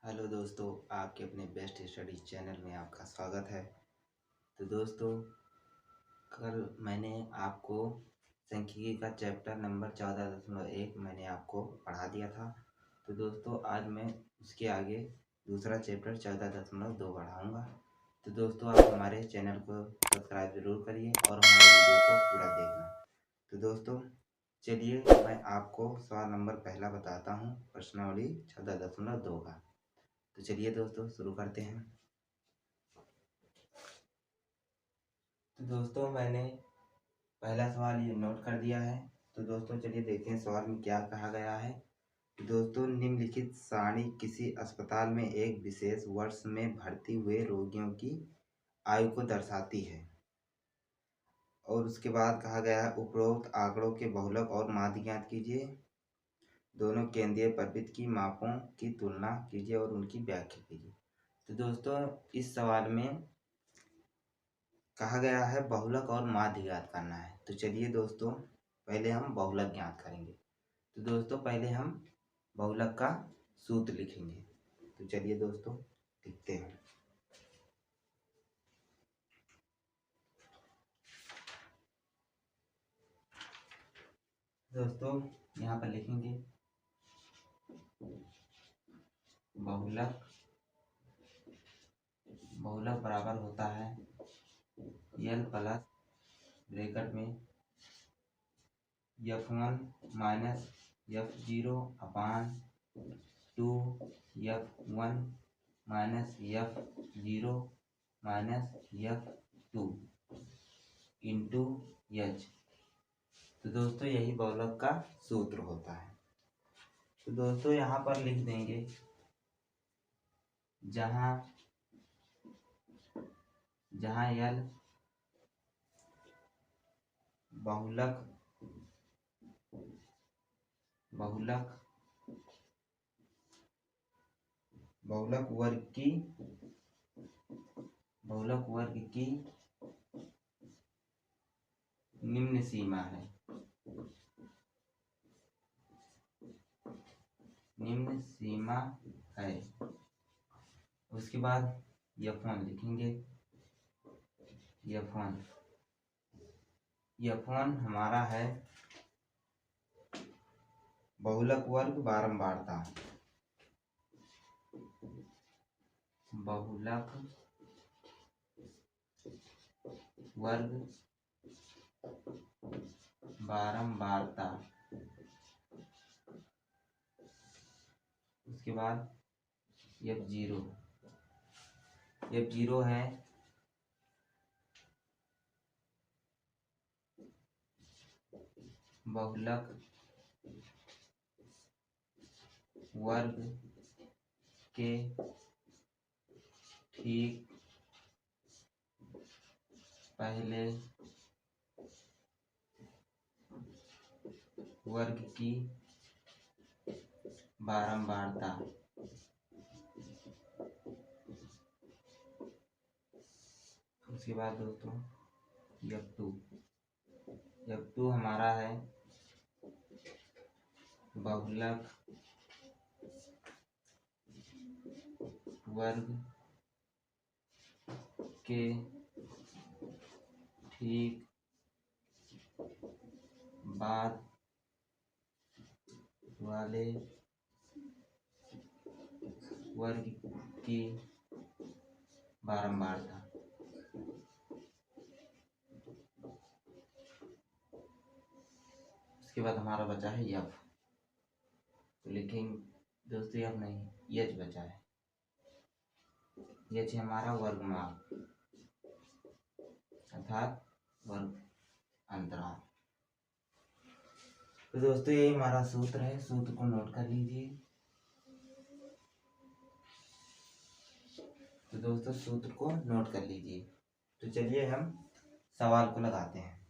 Hello दोस्तों, आपके अपने बेस्ट स्टडी चैनल में आपका स्वागत है। तो दोस्तों, कल मैंने आपको सांख्यिकी का चैप्टर नंबर 14.1 मैंने आपको पढ़ा दिया था। तो दोस्तों, आज मैं उसके आगे दूसरा चैप्टर 14.2 पढ़ाऊँगा। तो दोस्तों, आप हमारे चैनल को सब्सक्राइब ज़रूर करिए और हमारे वीडियो को पूरा देखना। तो दोस्तों, चलिए मैं आपको सवाल नंबर पहला बताता हूँ, प्रश्नावली 14.2 का। तो चलिए दोस्तों, शुरू करते हैं। तो दोस्तों, मैंने पहला सवाल ये नोट कर दिया है। तो दोस्तों, चलिए देखते हैं सवाल में क्या कहा गया है। तो दोस्तों, निम्नलिखित सारणी किसी अस्पताल में एक विशेष वर्ष में भर्ती हुए रोगियों की आयु को दर्शाती है। और उसके बाद कहा गया है, उपरोक्त आंकड़ों के बहुलक और माध्य ज्ञात कीजिए। दोनों केंद्रीय प्रवृत्ति की मापों की तुलना कीजिए और उनकी व्याख्या कीजिए। तो दोस्तों, इस सवाल में कहा गया है बहुलक और माध्य ज्ञात करना है। तो चलिए दोस्तों, पहले हम बहुलक ज्ञात करेंगे। तो दोस्तों, पहले हम बहुलक का सूत्र लिखेंगे। तो चलिए दोस्तों, लिखते हैं। दोस्तों, यहाँ पर लिखेंगे बहुलक बराबर होता है L प्लस ब्रैकेट में F1 माइनस F0 अपान 2 F1 minus F0 minus F2 into H। तो दोस्तों, यही बहुलक का सूत्र होता है। तो दोस्तों, यहाँ पर लिख देंगे जहाँ L बहुलक वर्ग की निम्न सीमा है। उसके बाद F1 लिखेंगे। F1 हमारा है बहुलक वर्ग बारंबारता। बहुलक वर्ग बारंबारता। उसके बाद F0 है बहुलक वर्ग के ठीक पहले वर्ग की बारंबारता। उसके बाद दोस्तों F2 हमारा है बहुलक वर्ग के ठीक बाद वाले वर्ग की बारंबारता। उसके बाद हमारा बचा है F। तो लिखेंगे दोस्तों, F नहीं H बचा है। H हमारा वर्गमाप अर्थात वर्ग अंतराल। तो दोस्तों, यही हमारा सूत्र है। सूत्र को नोट कर लीजिए। तो दोस्तों, सूत्र को नोट कर लीजिए। तो चलिए हम सवाल को लगाते हैं।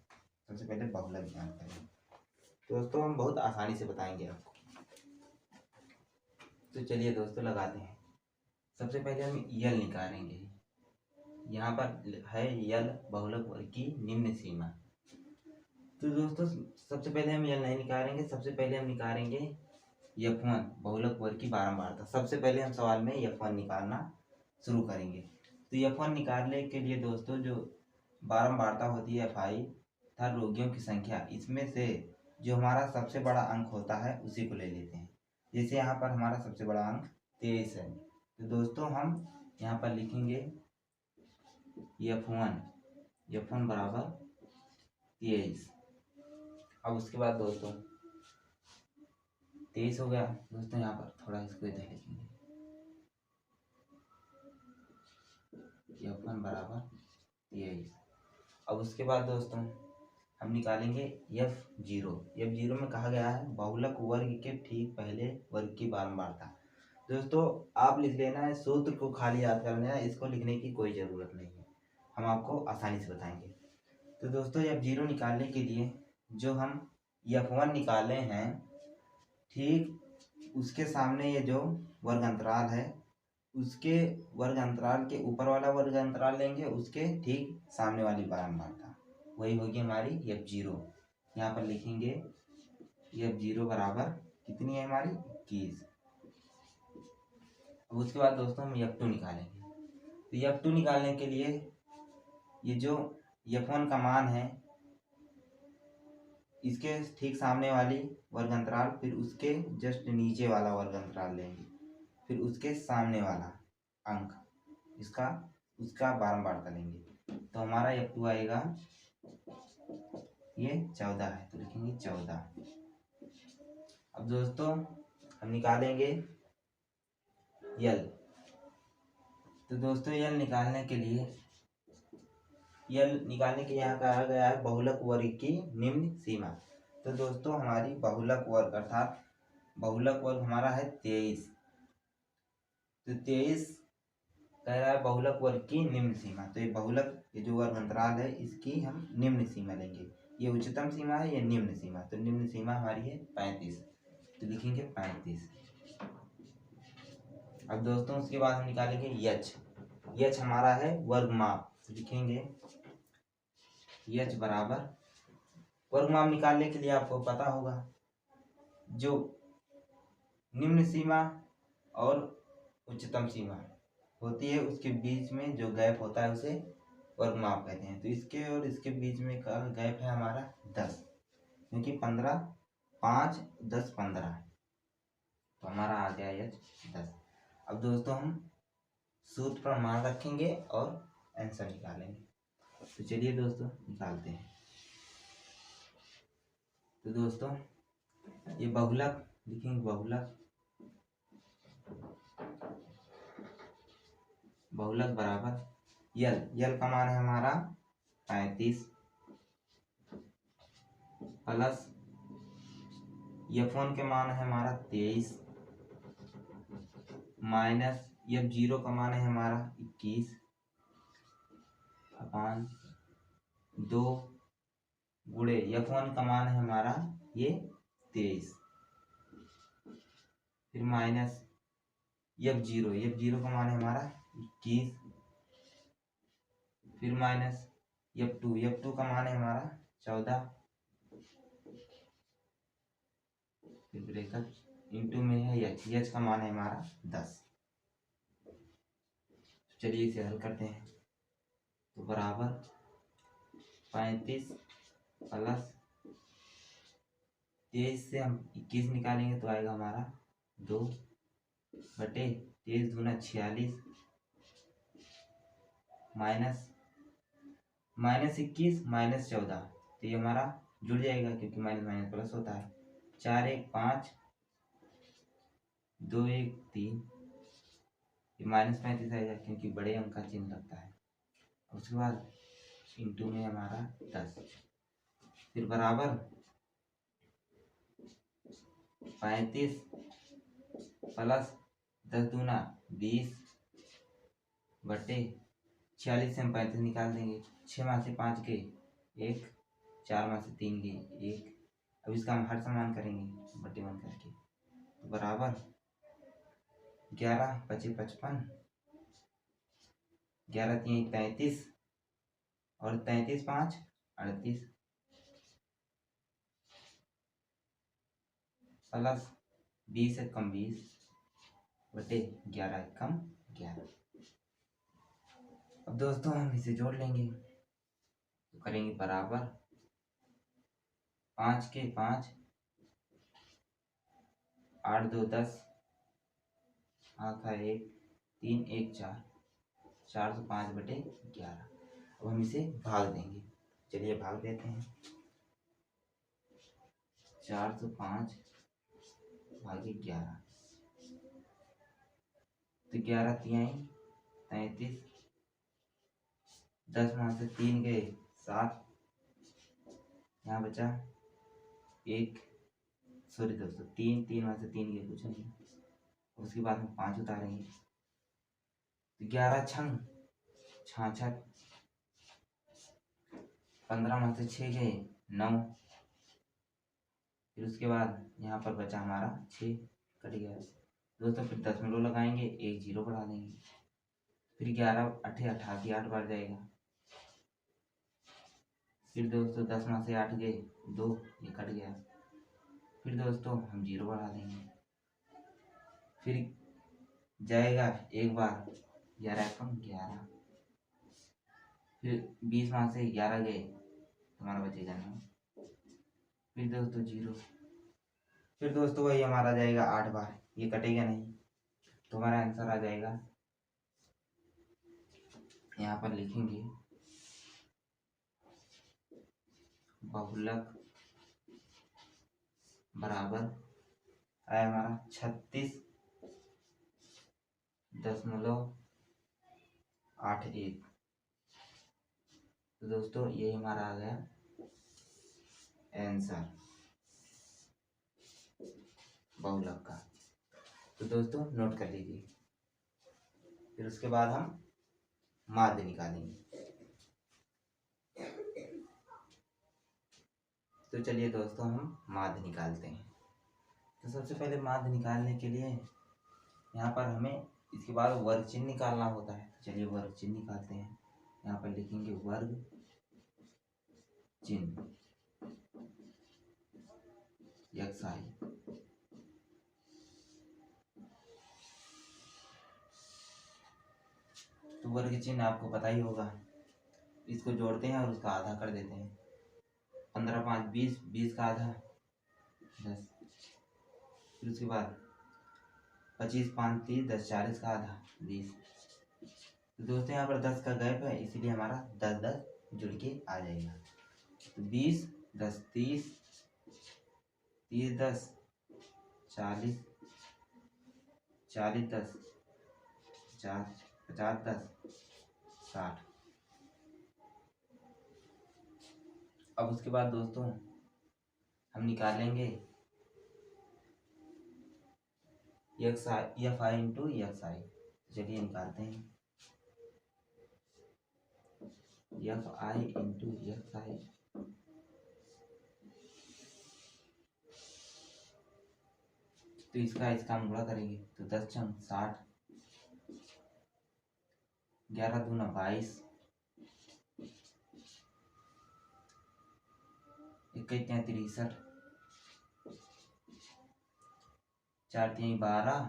सबसे पहले बहुलक ज्ञात करेंगे। दोस्तों, हम बहुत आसानी से बताएंगे आपको। तो चलिए दोस्तों, लगाते हैं। सबसे पहले हम यल निकालेंगे। यहाँ पर है यल बहुलक वर्ग की निम्न सीमा। तो दोस्तों, सबसे पहले हम यल नहीं निकालेंगे। सबसे पहले हम निकालेंगे F1 बहुलक वर्ग की बारंबारता। सबसे पहले हम सवाल में F1 निकालना शुरू करेंगे। तो F1 निकालने के लिए दोस्तों जो बारंबारता होती है Fi तथा रोगियों की संख्या, इसमें से जो हमारा सबसे बड़ा अंक होता है उसी को ले लेते हैं। जैसे यहाँ पर हमारा सबसे बड़ा अंक 23 है, तो दोस्तों हम यहाँ पर लिखेंगे F1 बराबर 23। अब उसके बाद दोस्तों 23 हो गया दोस्तों, यहाँ पर थोड़ा इसको इधर लिखेंगे F1 बराबर 23। अब उसके बाद दोस्तों हम निकालेंगे F0 में कहा गया है बहुलक वर्ग के ठीक पहले वर्ग की बारंबारता। दोस्तों आप लिख लेना है, सूत्र को खाली याद कर लेना है, इसको लिखने की कोई ज़रूरत नहीं है, हम आपको आसानी से बताएंगे। तो दोस्तों F0 निकालने के लिए जो हम F1 निकाले हैं, ठीक उसके सामने ये जो वर्ग अंतराल है, उसके वर्ग अंतराल के ऊपर वाला वर्ग अंतराल लेंगे, उसके ठीक सामने वाली बारंबारता, वही होगी हमारी F0। यहाँ पर लिखेंगे F0 बराबर कितनी है हमारी 21। अब उसके बाद दोस्तों हम F2 निकालेंगे। तो F2 निकालने के लिए ये जो F1 का मान है, इसके ठीक सामने वाली वर्ग अंतराल, फिर उसके जस्ट नीचे वाला वर्ग अंतराल लेंगे, फिर उसके सामने वाला अंक उसका बारंबारता लेंगे। तो हमारा F2 आएगा, ये 14 है तो लिखेंगे 14। अब दोस्तों हम निकालेंगे L। तो दोस्तों L निकालने के लिए यहाँ कहा गया है बहुलक वर्ग की निम्न सीमा। तो दोस्तों हमारी बहुलक वर्ग अर्थात बहुलक वर्ग हमारा है 23। तो 23 कह रहा है बहुलक वर्ग की निम्न सीमा। तो ये बहुलक, ये जो वर्ग अंतराल है, इसकी हम निम्न सीमा लेंगे। ये उच्चतम सीमा है, ये निम्न सीमा। तो निम्न सीमा हमारी है 35, तो लिखेंगे 35। अब दोस्तों उसके बाद हम निकालेंगे H हमारा है वर्ग माप, तो लिखेंगे H बराबर, वर्ग माप निकालने के लिए आपको पता होगा जो निम्न सीमा और उच्चतम सीमा होती है, उसके बीच में जो गैप होता है उसे वर्ग माप कहते हैं। तो इसके और इसके बीच में का गैप है हमारा 10, क्योंकि 15 5 10 15, तो हमारा आ गया H 10। अब दोस्तों हम सूत्र पर मान रखेंगे और आंसर निकालेंगे। तो चलिए दोस्तों निकालते हैं। तो दोस्तों ये बहुलक लिखेंगे, बहुलक बराबर L का मान है हमारा 35 प्लस F1 के मान है हमारा 23 माइनस F0 का मान है हमारा 21 अपान 2 गुणे F1 का मान है हमारा ये 23, फिर माइनस F0 का मान है हमारा 21, फिर माइनस F2 का मान है हमारा 14, फिर ब्रैकेट इंटू में है H का मान है हमारा 10। चलिए इसे हल करते हैं। तो बराबर 35 प्लस 23 से हम 21 निकालेंगे तो आएगा हमारा 2 बटे 23 दूना 46 माइनस 21 माइनस 14, तो ये हमारा जुड़ जाएगा क्योंकि माइनस माइनस प्लस होता है। 4 1 5 2 1 3, ये माइनस 35 आएगा क्योंकि बड़े अंक का चिन्ह लगता है। उसके बाद इंटू में हमारा 10, फिर बराबर 35 प्लस 10 दूना 20 बटे 46 से हम 35 निकाल देंगे। 6 में से 5 के 1, 4 में से 3 के 1। अब इसका हम हर समान करेंगे बटे 1 करके, तो बराबर 11 5 55, 11 3 33 और 33 5 38 प्लस 20 एक कम 20 बटे 11 एक कम 11। अब दोस्तों हम इसे जोड़ लेंगे तो करेंगे बराबर 5 के 5, 8 2 10, हाथ है 1, 3 1 4, 405 बटे 11। अब हम इसे भाग देंगे, चलिए भाग देते हैं। 405 भागे 11 तो 11 तिहाई 33, 10 वहाँ से 3 गए 7, यहाँ बचा 1, सॉरी दोस्तों 3 3 वहाँ से 3 गए कुछ नहीं। उसके बाद हम 5 उतारेंगे तो 11 छंग 66, 15 वहाँ से 6 गए 9, फिर उसके बाद यहाँ पर बचा हमारा 6 कट गया दोस्तों। फिर दशमलव लगाएंगे, एक जीरो बढ़ा देंगे, फिर 11 8 88 8 बार जाएगा। फिर दोस्तों 10 में से 8 गए 2, ये कट गया। फिर दोस्तों हम जीरो बढ़ा देंगे, फिर जाएगा एक बार 11 कम 11, फिर 20 में से 11 गए तो हमारा बचेगा 9, फिर दोस्तों जीरो। फिर दोस्तों वही हमारा जाएगा 8 बार, ये कटेगा नहीं तो हमारा आंसर आ जाएगा, यहाँ पर लिखेंगे बहुलक बराबर आया हमारा 36.81। तो दोस्तों ये हमारा आ गया आंसर बहुलक का। तो दोस्तों नोट कर लीजिए। फिर उसके बाद हम माध्य निकालेंगे। तो चलिए दोस्तों हम माध्य निकालते हैं। तो सबसे पहले माध्य निकालने के लिए यहाँ पर हमें इसके बाद वर्ग चिन्ह निकालना होता है। तो चलिए वर्ग चिन्ह निकालते हैं। यहाँ पर लिखेंगे वर्ग चिन्ह यक्षाई। तो वर्ग चिन्ह आपको पता ही होगा, इसको जोड़ते हैं और उसका आधा कर देते हैं। 15 5 20, 20 का आधा 10, फिर उसके बाद 25 5 30, 10 40 का आधा 20। तो दोस्तों यहाँ पर 10 का गैप है, इसीलिए हमारा 10 10 जुड़ के आ जाएगा। तो 20 10 30, 30 10 40, 40 10 50, 50 10 60। अब उसके बाद दोस्तों हम निकालेंगे एफ आई इंटू एक्स आई। चलिए निकालते हैं एफ आई इंटू एक्स आई। तो इसका हम गुणा करेंगे तो 10 छंग 60, 11 दूना 22, 21 63, 4 3 12,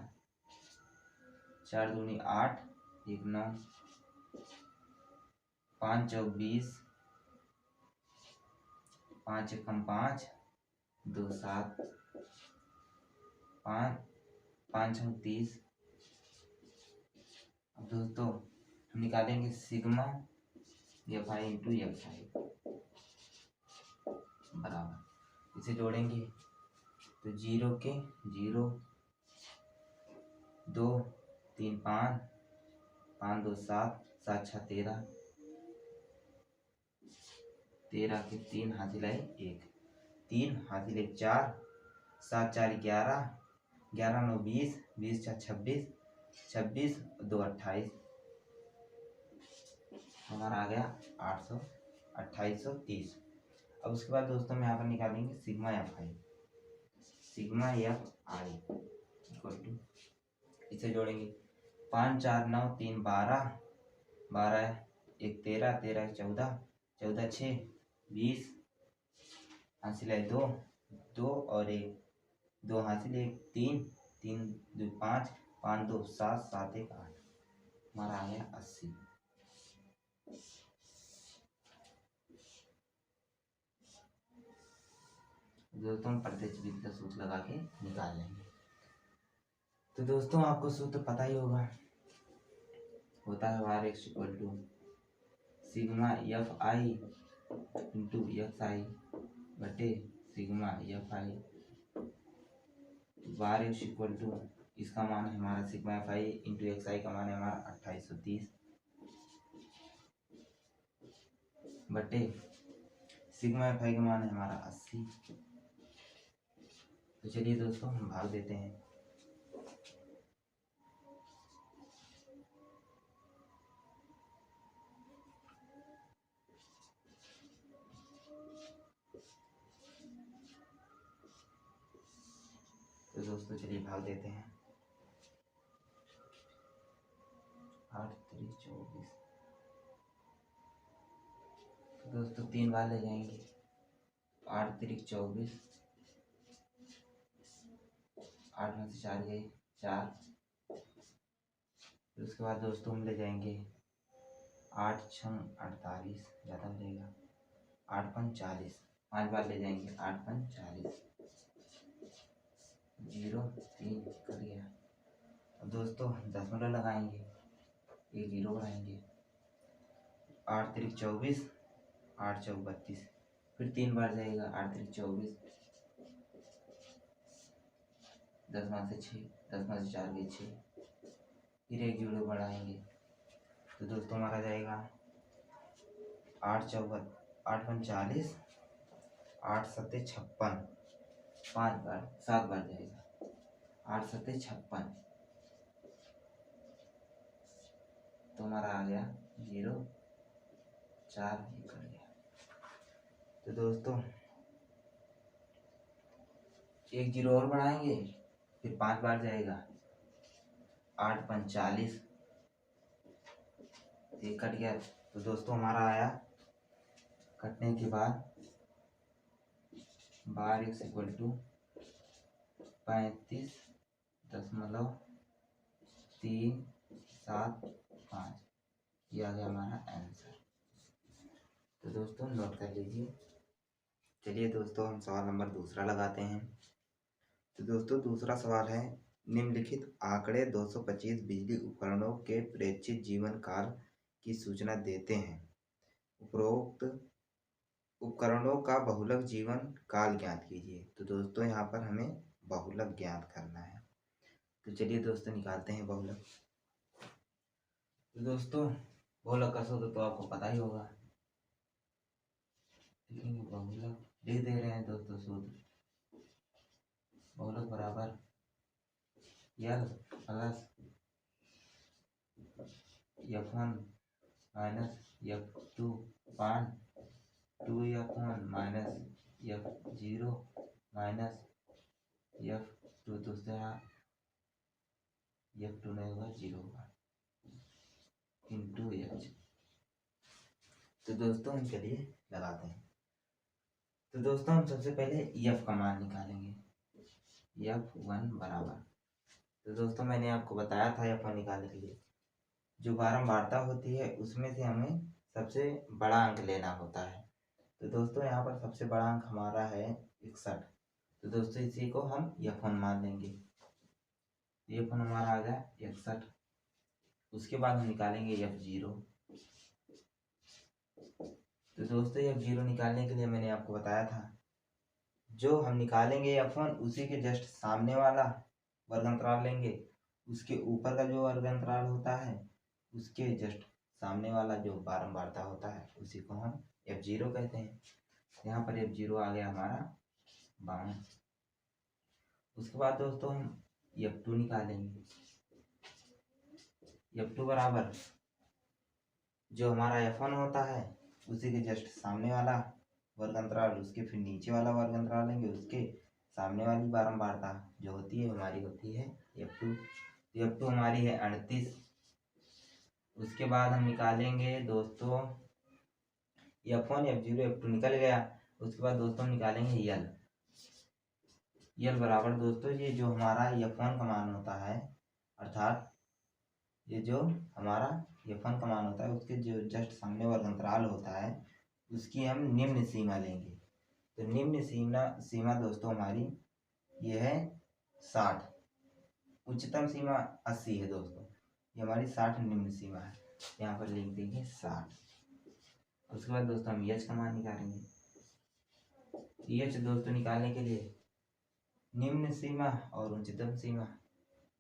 4 दूनी 8, 1 9, 5 4 20, 5 1 5, 2 7, 5 5 30। अब दोस्तों हम निकालेंगे sigma F I into F I बराबर, इसे जोड़ेंगे तो 0 के 0, 2 3 5, 5 2 7, 7 6 13, 13 के 3 हाथी लाए 1, 3 हाथी ले 4, 7 4 11, 11 9 20, 20 4 26, 26 2 28। हमारा आ गया 800 2830। अब उसके बाद दोस्तों हम यहाँ पर निकालेंगे sigma F i. Sigma F i equal to, इसे जोड़ेंगे 5 4 9 3 12, 12 1 13, 13 14, 14 6 20, हासिल है 2 2 और 1 2 हासिल 1 3, 3 2 5, 5 2 7, 7 1 8, हमारा आ गया 80। दोस्तों हम प्रत्यक्ष विधि का सूत्र लगा के निकाल लेंगे। तो दोस्तों आपको सूत्र पता ही होगा, होता है bar X equal to sigma F I into X I बटे sigma F I. Bar X equal to इसका मान है हमारा sigma F I into X I का मान है हमारा 2830 बटे सिग्मा एफ आई का मान है हमारा 80। तो चलिए दोस्तों हम भाग देते हैं। तो दोस्तों चलिए भाग देते हैं। 8 3 24। तो दोस्तों 3 बार ले जाएंगे। 8 3 24, 8 में से 4 गए 4। फिर उसके बाद दोस्तों हम ले जाएंगे 8 6 48, ज़्यादा हो जाएगा। 8 5 40, 5 बार ले जाएंगे। 8 5 40, 0 3 कट गया। अब दोस्तों दशमलव लगाएंगे, एक 0 बढ़ाएंगे। 8 3 24, 8 4 32, फिर 3 बार जाएगा। 8 3 24, 10 में से 6, 10 में से 4 गए 6, फिर एक 0 बढ़ाएंगे। तो दोस्तों हमारा जाएगा 8 4 8 5 40, 8 7 56, 5 बार 7 बार जाएगा। 8 7 56, तो हमारा आ गया 0 4 ये कट गया। तो दोस्तों एक 0 और बढ़ाएंगे, फिर 5 बार जाएगा। 8 5 40, ये कट गया। तो दोस्तों हमारा आया कटने के बाद बार एक्स इक्वल टू 35.375, ये आ गया हमारा आंसर। तो दोस्तों नोट कर लीजिए। चलिए दोस्तों हम सवाल नंबर दूसरा लगाते हैं। तो दोस्तों दूसरा सवाल है, निम्नलिखित आंकड़े 225 बिजली उपकरणों के प्रेक्षित जीवन काल की सूचना देते हैं। उपरोक्त उपकरणों का बहुलक जीवन काल ज्ञात कीजिए। तो दोस्तों यहाँ पर हमें बहुलक ज्ञात करना है। तो चलिए दोस्तों निकालते हैं बहुलक। तो दोस्तों बहुलक का सूत्र तो आपको पता ही होगा, लिखेंगे बहुलक, लिख दे रहे हैं दोस्तों सूत्र। बहुलक बराबर यल प्लस F1 माइनस F2 पान 2F1 minus F0 minus F2, दोस्तों यहाँ F2 नहीं होगा 0 होगा इंटू H। तो दोस्तों हम चलिए लगाते हैं। तो दोस्तों हम सबसे पहले F का मान निकालेंगे। F1 बराबर, तो दोस्तों मैंने आपको बताया था F1 निकालने के लिए जो बारंबारता होती है उसमें से हमें सबसे बड़ा अंक लेना होता है। तो दोस्तों यहाँ पर सबसे बड़ा अंक हमारा है 61। तो दोस्तों इसी को हम F1 मान लेंगे। F1 हमारा आ गया 61। उसके बाद हम निकालेंगे F0। तो दोस्तों F0 निकालने के लिए मैंने आपको बताया था, जो हम निकालेंगे F1 उसी के जस्ट सामने वाला वर्ग अंतराल लेंगे। उसके ऊपर का जो वर्ग अंतराल होता है उसके जस्ट सामने वाला जो बारंबारता होता है उसी को हम F0 कहते हैं। यहाँ पर F0 आ गया हमारा 52। उसके बाद दोस्तों हम F2 निकालेंगे। F2 बराबर जो हमारा F1 होता है उसी के जस्ट सामने वाला वर्ग अंतराल, उसके फिर नीचे वाला वर्ग अंतराल लेंगे, उसके सामने वाली बारंबारता जो होती है हमारी होती है F2। F2 हमारी है 38। उसके बाद हम निकालेंगे दोस्तों F1 F0 F2 निकल गया। उसके बाद दोस्तों हम निकालेंगे यल। यल बराबर दोस्तों ये जो हमारा F1 का मान होता है, अर्थात ये जो हमारा F1 का मान होता है उसके जो जस्ट सामने वर्ग अंतराल होता है उसकी हम निम्न सीमा लेंगे। तो निम्न सीमा दोस्तों हमारी ये है 60, उच्चतम सीमा 80 है दोस्तों, ये हमारी 60 निम्न सीमा है, यहाँ पर लिख देंगे 60। उसके बाद दोस्तों हम एच का मान निकालेंगे। एच दोस्तों निकालने के लिए निम्न सीमा और उच्चतम सीमा,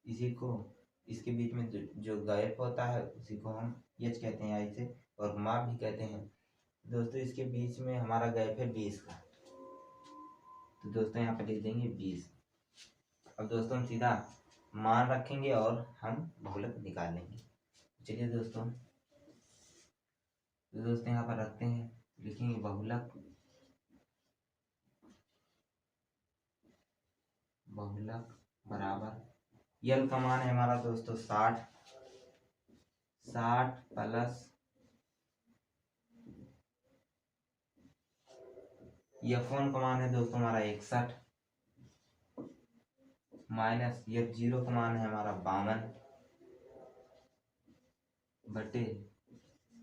इसी को इसके बीच में जो गैप होता है उसी को हम एच कहते हैं, या इसे और माप भी कहते हैं। दोस्तों इसके बीच में हमारा गैप है 20 का, तो दोस्तों यहाँ पर लिख देंगे 20। अब दोस्तों हम सीधा मान रखेंगे और हम बहुलक निकाल लेंगे। चलिए दोस्तों, तो दोस्तों यहाँ पर रखते हैं, लिखेंगे बहुलक बराबर यल का मान है हमारा दोस्तों 60 प्लस F1 का मान है दोस्तों हमारा 61 माइनस F0 का मान है हमारा 52 बटे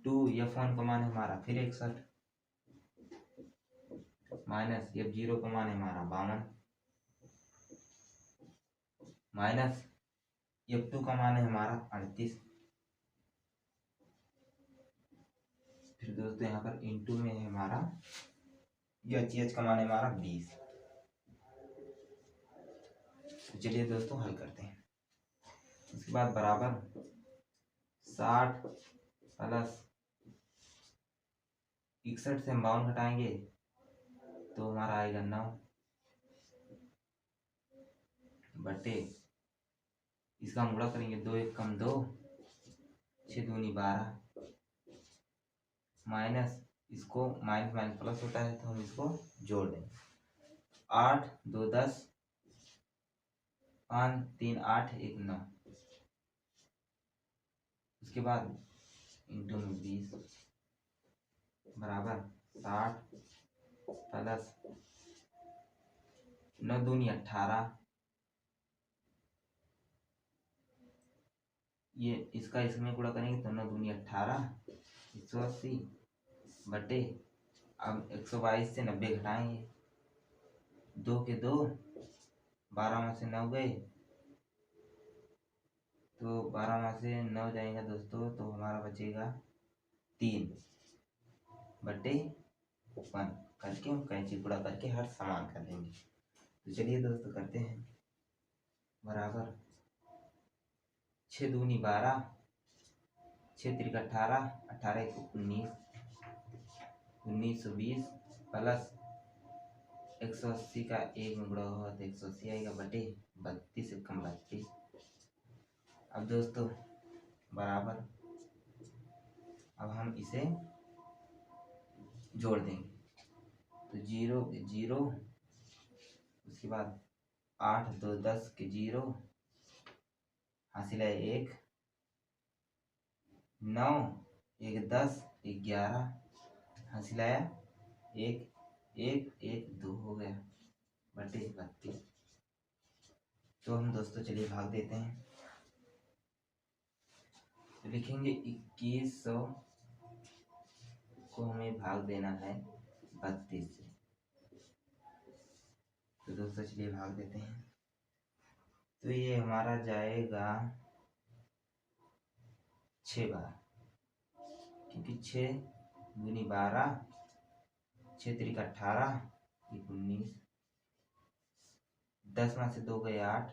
2 F1 का मान है हमारा फिर 61 माइनस F0 का मान है हमारा 52 माइनस F2 का मान है हमारा 38। फिर दोस्तों यहाँ पर इंटू में है हमारा एच का मान है हमारा 20। तो चलिए दोस्तों हल करते हैं। उसके बाद बराबर 60 प्लस 61 से हम 52 घटाएंगे तो हमारा आएगा 9 बटे इसका हम गुणा करेंगे 2 1 कम 2 6 दूनी 12 माइनस इसको माइनस माइनस प्लस होता है तो हम इसको जोड़ देंगे 8 2 10 5 3 8 1 9। उसके बाद इंटू में 20 बराबर 60 प्लस 9 दूनी 18, ये इसका इसमें गुणा करेंगे तो 9 दूनी 18 180 बटे अब 122 से 90 घटाएंगे 2 के 2 12 में से 9 गए तो 12 में से 9 जाएगा दोस्तों तो हमारा बचेगा 3 बटे 1 करके हम कैंची गुणा करके हर समान कर लेंगे। तो चलिए दोस्तों करते हैं। बराबर 6 दूनी 12 6 त्रिक 18 18 1 19 1920 प्लस 180 का एक में गुणा हुआ तो 180 आएगा बटे 32 कम 32। अब दोस्तों बराबर अब हम इसे जोड़ देंगे तो 0 0, उसके बाद 8 2 10 के 0 हासिल है 1 9 1 10 11 हासिल आया 1 1 1 2 हो गया बटे 32। तो हम दोस्तों चलिए भाग देते हैं, तो लिखेंगे 2100 को हमें भाग देना है 32 से। तो दोस्तों चलिए भाग देते हैं, तो ये हमारा जाएगा 6 बार, क्योंकि 6 दूनी 12 6 त्रिक 18 19 10 में से 2 गए 8,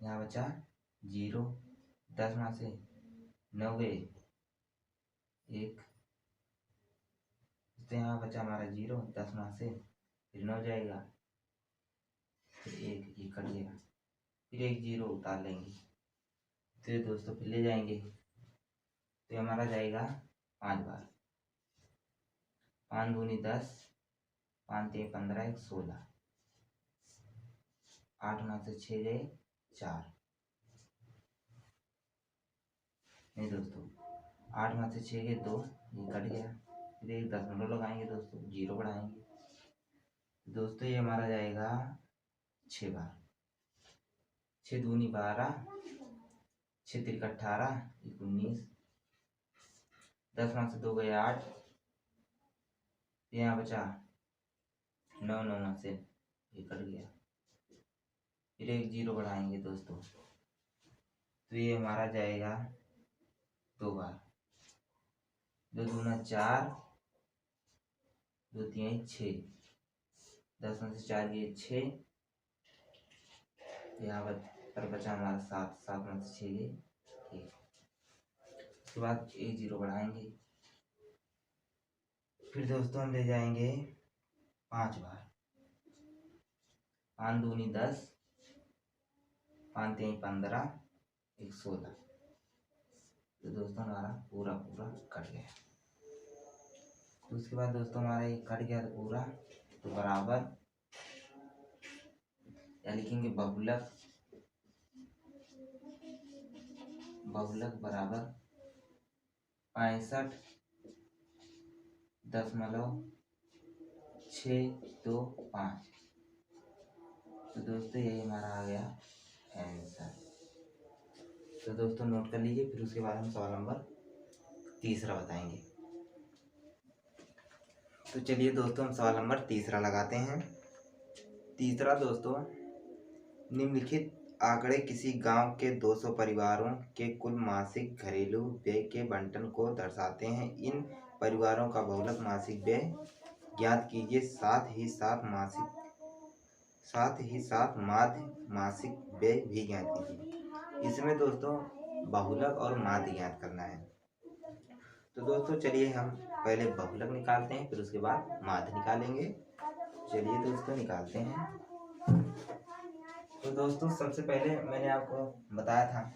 यहाँ बचा 0 10 में से 9 गए 1, तो यहाँ बचा हमारा 0 10 में से फिर 9 जाएगा फिर 1 ये कट गया फिर 1 0 उतार लेंगे तो ये दोस्तों फिर ले जाएंगे तो हमारा जाएगा 5 बार 5 दूनी 10 5 3 15 1 16 8 में से 6 गए 4, नहीं दोस्तों 8 में से 6 गए 2 ये कट गया फिर एक 10 लगाएंगे दोस्तों 0 बढ़ाएंगे दोस्तों ये हमारा जाएगा 6 बार। 6 दूनी 12, 6 तिरक 18, 19, 10 में से 2 गए 8, यहाँ बचा 9, 9 में से ये कट गया, फिर एक 0 बढ़ाएंगे दोस्तों, तो ये हमारा जाएगा 2 बार। 2 दूना 4, 2 3 6, 10 में से 4 गए 6, यहाँ पर बचा हमारा 7, 7 में से 6 गए 1। उसके बाद एक 0 बढ़ाएंगे, फिर दोस्तों हम ले जाएंगे 5 बार। 5 दूनी 10, 5 3 15, 1 16। तो दोस्तों हमारा पूरा कट गया। तो उसके बाद दोस्तों हमारा ये कट गया तो पूरा, तो बराबर या लिखेंगे बहुलक बराबर 65.625। तो दोस्तों यही हमारा आ गया आंसर। तो दोस्तों नोट कर लीजिए, फिर उसके बाद हम सवाल नंबर 3 बताएंगे। तो चलिए दोस्तों हम सवाल नंबर 3 लगाते हैं। 3 दोस्तों, निम्नलिखित आंकड़े किसी गांव के 200 परिवारों के कुल मासिक घरेलू व्यय के बंटन को दर्शाते हैं। इन परिवारों का बहुलक मासिक व्यय ज्ञात कीजिए, साथ ही साथ माध्य मासिक व्यय भी ज्ञात कीजिए। इसमें दोस्तों बहुलक और माध्य ज्ञात करना है। तो दोस्तों चलिए हम पहले बहुलक निकालते हैं, फिर उसके बाद माध्य निकालेंगे। चलिए दोस्तों निकालते हैं। तो दोस्तों सबसे पहले मैंने आपको बताया था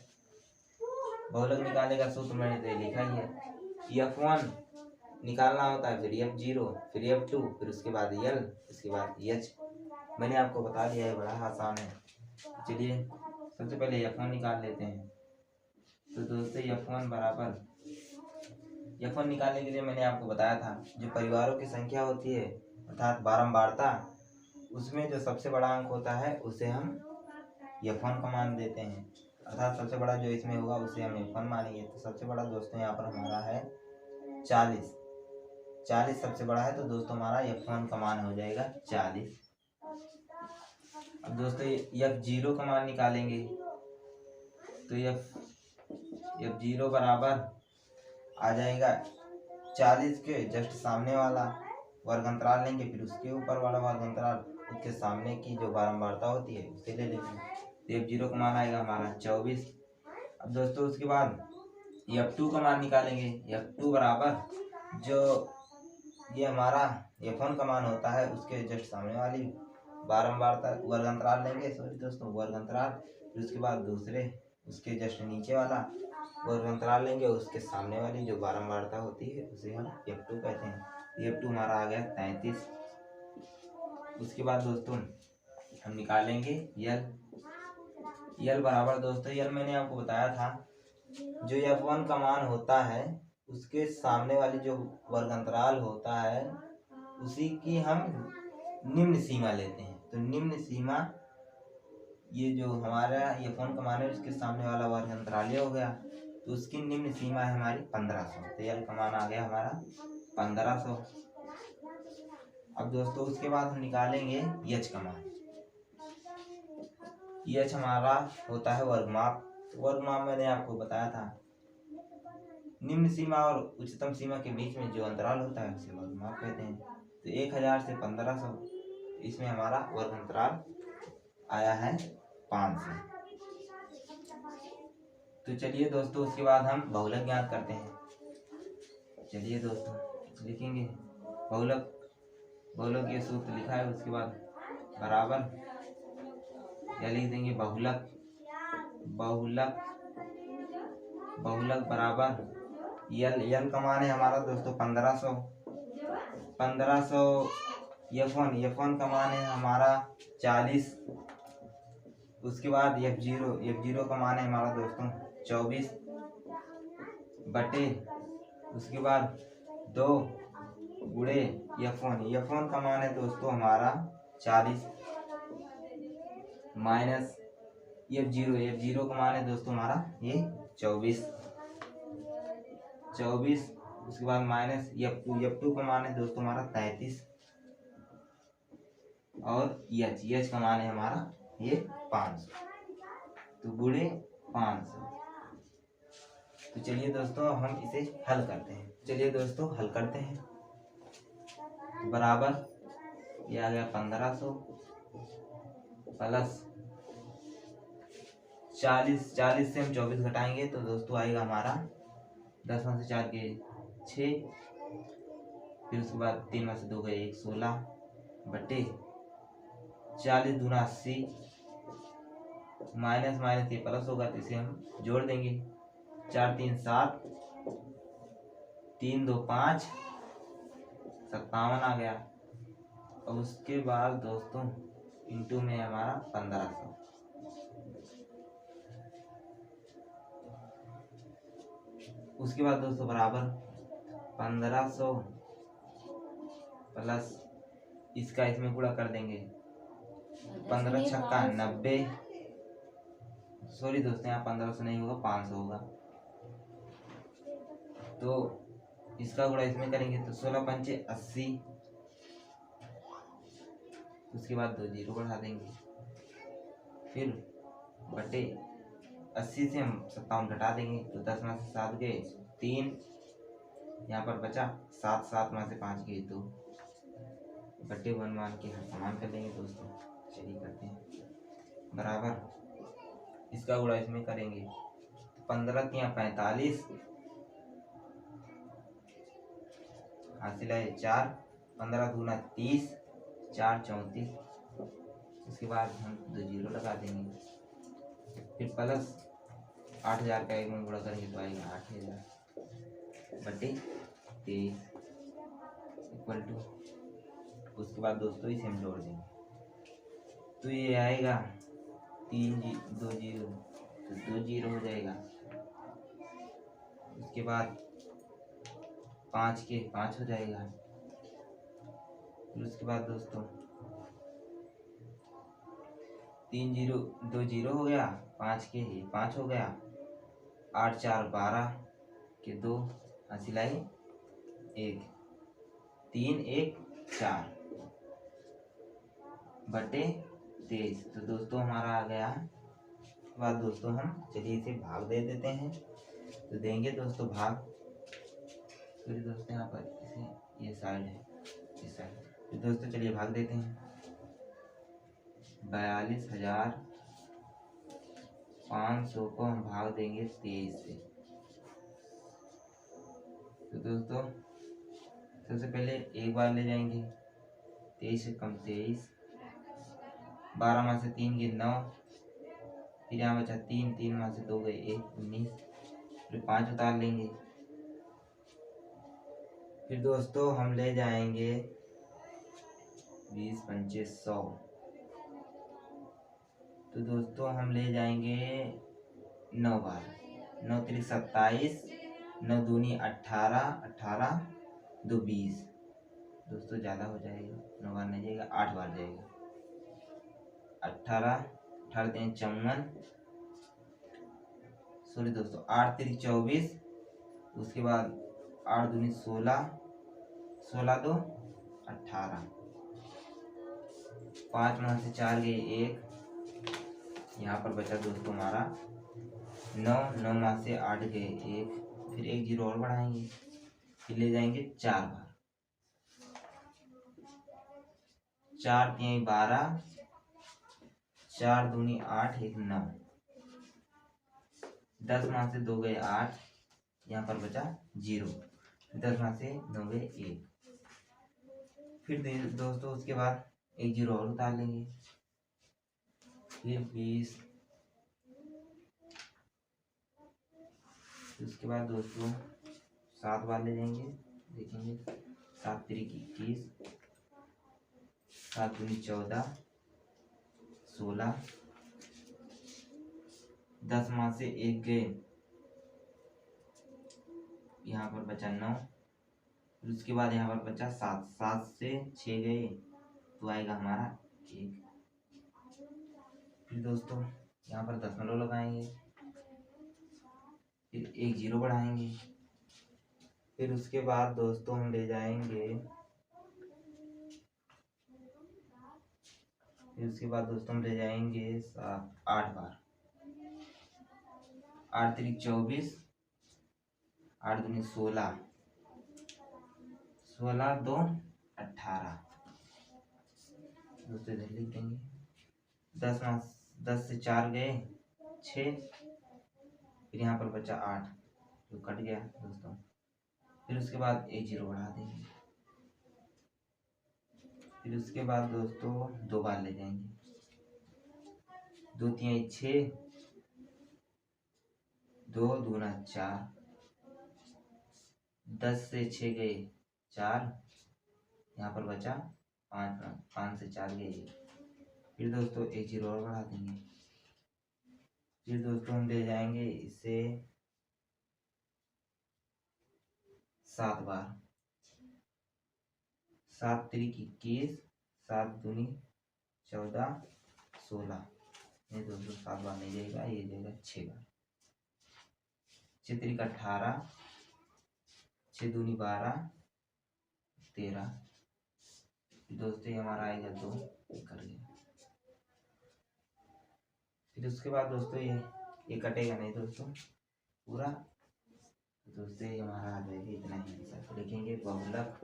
बहुलक निकालने का सूत्र मैंने तो लिखा ही है। F1 निकालना होता है, फिर F0, फिर F2, फिर उसके बाद L, उसके बाद H। मैंने आपको बता दिया है, बड़ा आसान है। चलिए सबसे पहले F1 निकाल लेते हैं। तो दोस्तों F1 निकालने के लिए मैंने आपको बताया था, जो परिवारों की संख्या होती है अर्थात बारंबारता, उसमें जो सबसे बड़ा अंक होता है उसे हम F1 का मान देते हैं, अर्थात सबसे बड़ा जो इसमें होगा उसे हम F1 मानेंगे। तो सबसे बड़ा दोस्तों यहाँ पर हमारा है 40। 40 सबसे बड़ा है, तो दोस्तों हमारा F1 का मान हो जाएगा 40। अब दोस्तों F0 का मान निकालेंगे। तो F0 बराबर आ जाएगा 40 के जस्ट सामने वाला वर्ग अंतराल लेंगे, फिर उसके ऊपर वाला वर्ग अंतराल, उसके सामने की जो बारंबारता होती है उसे ले लेंगे। तो F0 का मान आएगा हमारा 24। अब दोस्तों उसके बाद F2 का मान निकालेंगे। F2 बराबर जो ये हमारा F1 का मान होता है उसके जस्ट सामने वाली बारंबारता वर्ग अंतराल लेंगे, सॉरी दोस्तों वर्ग अंतराल, फिर उसके बाद दूसरे उसके जस्ट नीचे वाला वर्ग अंतराल लेंगे, उसके सामने वाली जो बारंबारता होती है उसे हम F2 कहते हैं। F2 हमारा आ गया 33। उसके बाद दोस्तों हम निकालेंगे L बराबर दोस्तों L मैंने आपको बताया था, जो F1 का मान होता है उसके सामने वाली जो वर्ग अंतराल होता है उसी की हम निम्न सीमा लेते हैं। तो निम्न सीमा ये जो हमारा F1 का मान है उसके सामने वाला वर्ग अंतराल हो गया, तो उसकी निम्न सीमा है हमारी 1500। तो L का मान आ गया हमारा 1500। अब दोस्तों उसके बाद हम निकालेंगे H का मान। H हमारा होता है वर्गमाप। तो वर्गमाप मैंने आपको बताया था, निम्न सीमा और उच्चतम सीमा के बीच में जो अंतराल होता है उसे वर्गमाप कहते हैं। तो 1000 से 1500, इसमें हमारा वर्ग अंतराल आया है 500। तो चलिए दोस्तों उसके बाद हम बहुलक ज्ञात करते हैं। चलिए दोस्तों लिखेंगे बहुलक ये सूत्र लिखा है, उसके बाद बराबर या लिख देंगे बहुलक बराबर L का मान है हमारा दोस्तों 1500। F1 का मान है हमारा 40। उसके बाद F0 का मान है हमारा दोस्तों 24 बटे उसके बाद 2 गुणे F1 का मान है दोस्तों हमारा 40 माइनस F0 का मान है दोस्तों हमारा ये 24। उसके बाद माइनस F2 का मान है दोस्तों हमारा 33 और H का मान है हमारा ये 500, तो गुणे 500। तो चलिए दोस्तों हम इसे हल करते हैं। चलिए दोस्तों हल करते हैं। तो बराबर ये आ गया 1500 प्लस 40 से हम 24 घटाएंगे तो दोस्तों आएगा हमारा 10 में से 4 के 6, फिर उसके बाद 3 में से 2 गए 1, 16 बटे 40 दूना 80 माइनस ये प्लस होगा तो इसे हम जोड़ देंगे। 4 3 7 3 2 5 57 आ गया। अब उसके बाद दोस्तों इंटू में हमारा 1500। उसके बाद दोस्तों बराबर 1500 प्लस इसका इसमें गुणा कर देंगे। 15 छक्का 90, सॉरी दोस्तों यहाँ 1500 नहीं होगा 500 होगा, तो इसका गुणा इसमें करेंगे तो 16 पंचे 80। उसके बाद 2 जीरो बढ़ा देंगे, फिर बटे 80 से हम 57 घटा देंगे तो 10 में से 7 गए 3, यहाँ पर बचा 7 में से 5 गए 2 बटे 1 मान के हर समान कर लेंगे दोस्तों। चलिए करते हैं। बराबर इसका गुणा इसमें करेंगे 15 के यहाँ 45 हासिल है 4, 15 दूना 30 4 34। उसके बाद हम 2 जीरो लगा देंगे, फिर प्लस 8000 का एक में गुणा करेंगे तो आएगा 8000 बटे 23 इक्वल टू। उसके बाद दोस्तों इसे हम जोड़ देंगे तो ये आएगा 2 जीरो तो 2 जीरो हो जाएगा। उसके बाद 5 के 5 हो जाएगा। फिर उसके बाद दोस्तों 3 जीरो 2 जीरो हो गया, 5 के 5 हो गया, 8 4 12 के 2 हासिल आए 1, 3 1 4 बटे 23। तो दोस्तों हमारा आ गया। उसके बाद दोस्तों हम चलिए इसे भाग दे देते हैं, तो देंगे दोस्तों भाग। फिर दोस्तों यहाँ पर इसे ये साइड है इस साइड, तो दोस्तों चलिए भाग देते हैं। 42,500 को हम भाग देंगे 23 से। तो दोस्तों सबसे पहले एक बार ले जाएंगे 23 से कम 23, 12 में से 3 गए 9, फिर यहाँ बचा 3, 3 में से 2 गए 1, 19, फिर 5 उतार लेंगे। फिर दोस्तों हम ले जाएंगे 20 पंचे 100, तो दोस्तों हम ले जाएंगे 9 बार, 9 3 27, 9 दूनी 18, 18 2 20। दोस्तों ज़्यादा हो जाएगा, 9 बार नहीं जाएगा 8 बार जाएगा। 18 18 3 54, सॉरी दोस्तों 8 3 24। उसके बाद 8 दूनी 16, 16 2 18, 5 में से 4 गए 1, यहाँ पर बचा दोस्तों हमारा 9, 9 में से 8 गए 1, फिर 1 जीरो और बढ़ाएंगे, फिर ले जाएंगे 4 बार, 4 3 12, 4 दूनी 8 1 9, 10 में से 2 गए 8, यहाँ पर बचा 0, 10 में से 9 गए 1। फिर दोस्तों उसके बाद 1 जीरो और उतार लेंगे, फिर 20। उसके बाद दोस्तों 7 बार ले जाएंगे, देखेंगे 7 3 21, 7 दूनी 14, 16, 10 में से 1 गए, यहाँ पर बचा 9, फिर उसके बाद यहाँ पर बचा 7, 7 से 6 गए तो आएगा हमारा 1। फिर दोस्तों यहाँ पर दशमलव लगाएंगे, फिर एक जीरो बढ़ाएंगे। फिर उसके बाद दोस्तों हम ले जाएंगे, फिर उसके बाद दोस्तों हम ले जाएंगे 8 बार। 8 तिरिक 24, 8 दूनी 16, 16 2 18। दोस्तों इधर लिख देंगे। 10 से 4 गए 6, फिर यहाँ पर बचा 8 जो कट गया दोस्तों। फिर उसके बाद एक जीरो बढ़ा देंगे। फिर उसके बाद दोस्तों 2 बार ले जाएंगे। 2 3 6, 2 दूना 4, 10 से 6 गए 4, यहाँ पर बचा 5, 5 से 4 गए 1। फिर दोस्तों एक जीरो और बढ़ा देंगे। फिर दोस्तों हम ले जाएंगे इसे 7 बार। 7 तिरिक 21, 7 दूनी 14, 16। नहीं दोस्तों 7 बार नहीं जाएगा, ये जाएगा 6 बार। 6 तिरिक 18, 6 दूनी 12, 13। दोस्तों ये हमारा आएगा 2 कर गया। फिर उसके बाद दोस्तों ये कटेगा नहीं दोस्तों पूरा। दोस्तों ये हमारा आ जाएगा इतना ही आंसर। तो लिखेंगे बहुलक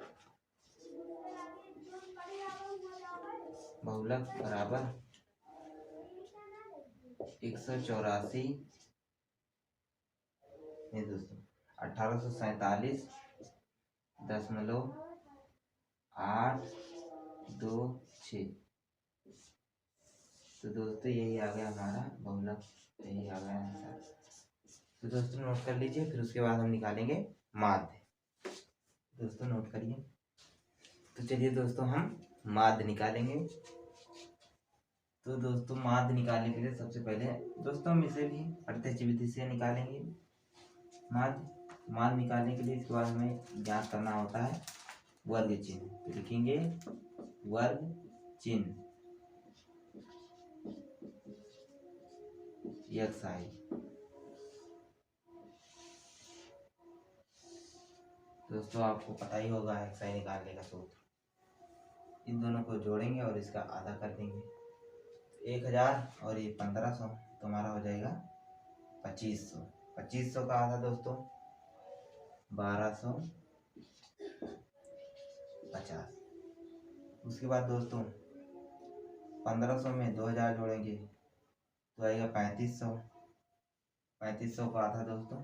बराबर 184 नहीं दोस्तों 1847.826। तो दोस्तों यही आ गया हमारा बहुलक, यही आ गया आंसर। तो दोस्तों नोट कर लीजिए। फिर उसके बाद हम निकालेंगे माध्य। दोस्तों नोट करिए। तो चलिए दोस्तों हम माध्य निकालेंगे। तो दोस्तों माध्य निकालने के लिए सबसे पहले दोस्तों हम इसे भी प्रत्यक्ष विधि से निकालेंगे। माध्य निकालने के लिए इसके बाद हमें ज्ञात करना होता है वर्ग चिन्ह। तो लिखेंगे वर्ग चिन्ह xi। दोस्तों आपको पता ही होगा xi निकालने का सूत्र। इन दोनों को जोड़ेंगे और इसका आधा कर देंगे। 1000 और ये 1500 तो हमारा हो जाएगा 2500। 2500 का आधा दोस्तों 1250। उसके बाद दोस्तों 1500 में 2000 जोड़ेंगे तो आएगा 3500। 3500 का आधा दोस्तों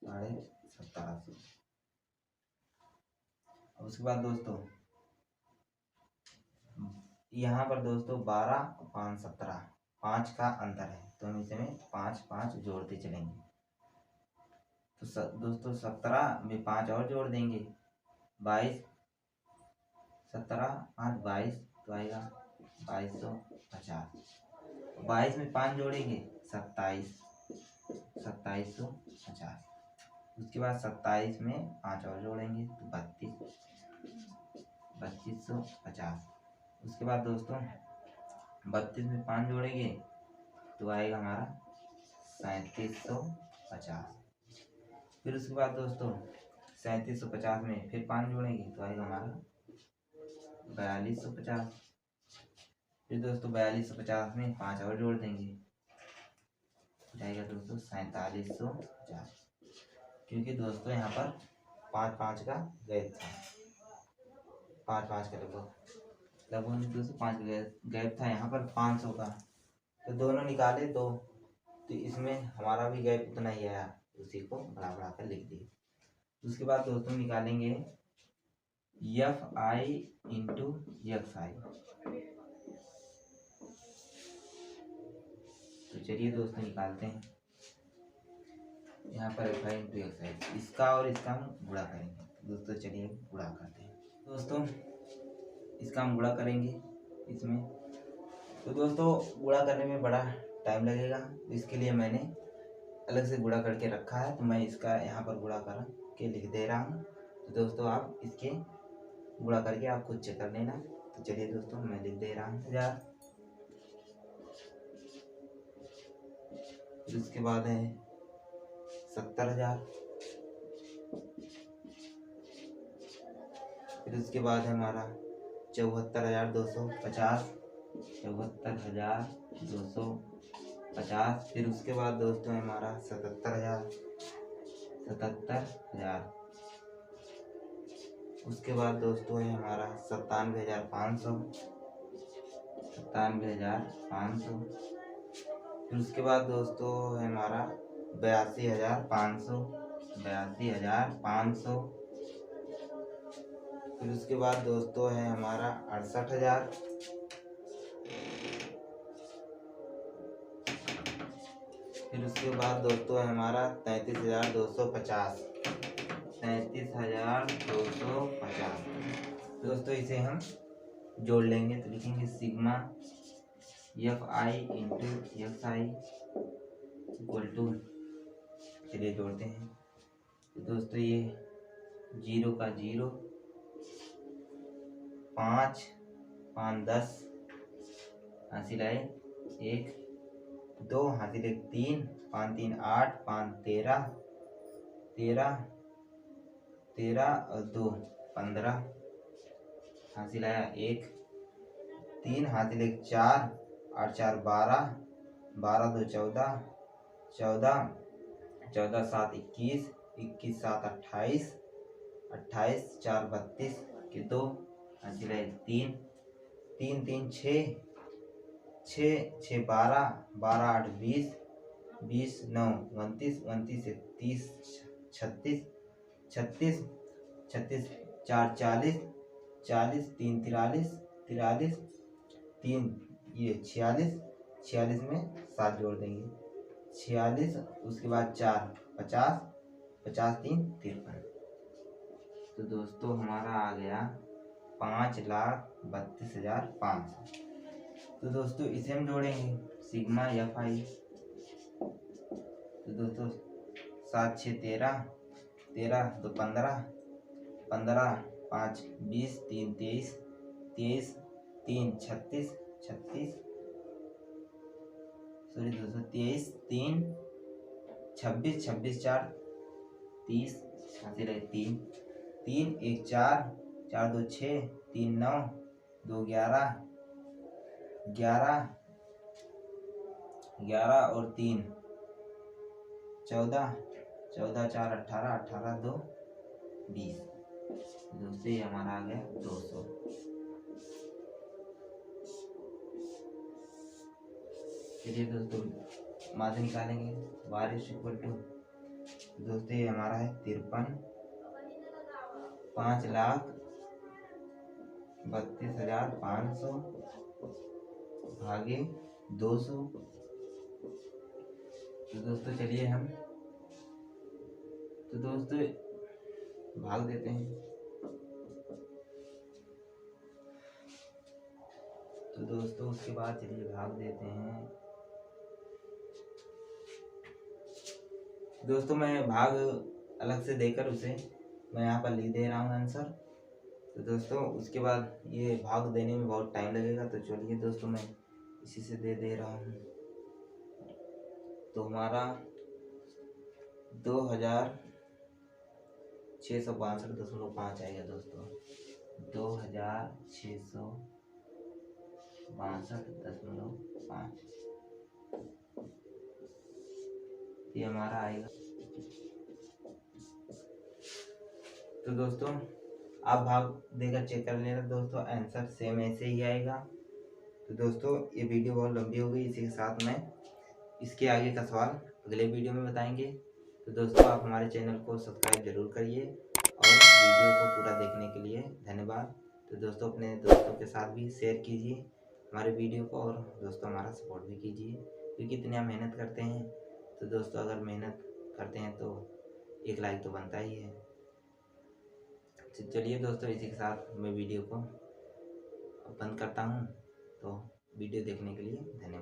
1750। उसके बाद दोस्तों यहाँ पर दोस्तों 12 और 5 17, 5 का अंतर है तो हम इसमें 5 5 जोड़ते चलेंगे। तो दोस्तों 17 में 5 और जोड़ देंगे 22, 17 5 22 तो आएगा 2250। 22 में 5 जोड़ेंगे 27, 2750। उसके बाद 27 में 5 और जोड़ेंगे तो 32, 3250। उसके बाद दोस्तों 32 में 5 जोड़ेंगे तो आएगा हमारा 3750। फिर उसके बाद दोस्तों 3750 में फिर 5 जोड़ेंगे तो आएगा हमारा 4250। फिर दोस्तों 4250 में 5 और जोड़ देंगे तो जाएगा दोस्तों 4750। क्योंकि दोस्तों यहाँ पर 5 5 का गैप था, 5 5 का लगभग दोस्तों 5 का गैप था यहाँ पर 500 का। तो दोनों निकाले तो इसमें हमारा भी गैप उतना ही आया, उसी को बढ़ा बढ़ा कर लिख दिए। उसके बाद दोस्तों निकालेंगे fi इंटू xi। तो चलिए दोस्तों निकालते हैं। यहाँ पर fi इंटू xi, इसका और इसका हम गुणा करेंगे। दोस्तों चलिए गुणा करते हैं। दोस्तों इसका हम गुणा करेंगे इसमें। तो दोस्तों गुणा करने में बड़ा टाइम लगेगा, इसके लिए मैंने अलग से गुणा करके रखा है। तो मैं इसका यहाँ पर गुणा कर के लिख दे रहा हूँ। तो दोस्तों आप इसके गुणा करके आप खुद चेक कर लेना। तो चलिए दोस्तों मैं लिख दे रहा हूँ 1000। फिर उसके बाद है 70,000। फिर उसके बाद है हमारा 74,250। 74,250। फिर उसके बाद दोस्तों है हमारा 77,000। 77,000। उसके बाद दोस्तों है हमारा 97,500। 97,500। फिर उसके बाद दोस्तों है हमारा 82,500। 82,500। फिर उसके बाद दोस्तों है हमारा 68,000। फिर उसके बाद दोस्तों है हमारा 33,250। 33,250। दोस्तों इसे हम जोड़ लेंगे तो लिखेंगे sigma FI into XI equal to, चलिए जोड़ते हैं। तो दोस्तों ये 0 का 0, 5 5 10 हासिल आए 1, 2 हासिल 1 3, 5 3 8, 5 13, 13 13 और 2 15 हासिल आया 1, 3 हासिल 1 4, 8 4 12, 12 2 14, 14 14 7 21, 21 7 28, 28 4 32 के 2 हासिल है 3, 3 3 6, 6 6 12, 12 8 20, 20 9 29, 29 1 30, 36, 36 36 4 40, 40 3 43, 43 3 ये 46, 46 में 7 जोड़ देंगे 46। उसके बाद 4 50, 50 3 53। तो दोस्तों हमारा आ गया 5,32,500। तो दोस्तों इसे हम जोड़ेंगे सिग्मा FI। तो दोस्तों 7 6 13, 13 2 15, 15 5 20, 3 23, 23 3 36, 36 सॉरी दोस्तों 23 3 26, 26 4 30 हासिल है 3, 3 1 4, 4 2 6, 3 9, 2 11, 11 11 और 3 14, 14 4 18, 18 2 20। दोस्तों ये हमारा आ गया 200। चलिए दोस्तों माध्य निकालेंगे 12 इक्वल टू, दोस्तों ये हमारा है 53, 5,32,500 भागे 200। तो दोस्तों चलिए हम तो दोस्तों भाग देते हैं। तो दोस्तों उसके बाद चलिए भाग देते हैं। दोस्तों मैं भाग अलग से देकर उसे मैं यहाँ पर लिख दे रहा हूँ आंसर। तो दोस्तों उसके बाद ये भाग देने में बहुत टाइम लगेगा, तो चलिए दोस्तों मैं इसी से दे रहा हूँ। तो हमारा 2,662.5 आएगा दोस्तों, 2,662.5 ये हमारा आएगा। तो दोस्तों आप भाग देकर चेक कर लेना दोस्तों, आंसर सेम ऐसे ही आएगा। तो दोस्तों ये वीडियो बहुत लंबी हो गई, इसी के साथ में इसके आगे का सवाल अगले वीडियो में बताएंगे। तो दोस्तों आप हमारे चैनल को सब्सक्राइब जरूर करिए और वीडियो को पूरा देखने के लिए धन्यवाद। तो दोस्तों अपने दोस्तों के साथ भी शेयर कीजिए हमारे वीडियो को, और दोस्तों हमारा सपोर्ट भी कीजिए, क्योंकि इतनी हम मेहनत करते हैं। तो दोस्तों अगर मेहनत करते हैं तो एक लाइक तो बनता ही है। चलिए दोस्तों इसी के साथ मैं वीडियो को बंद करता हूँ। तो वीडियो देखने के लिए धन्यवाद।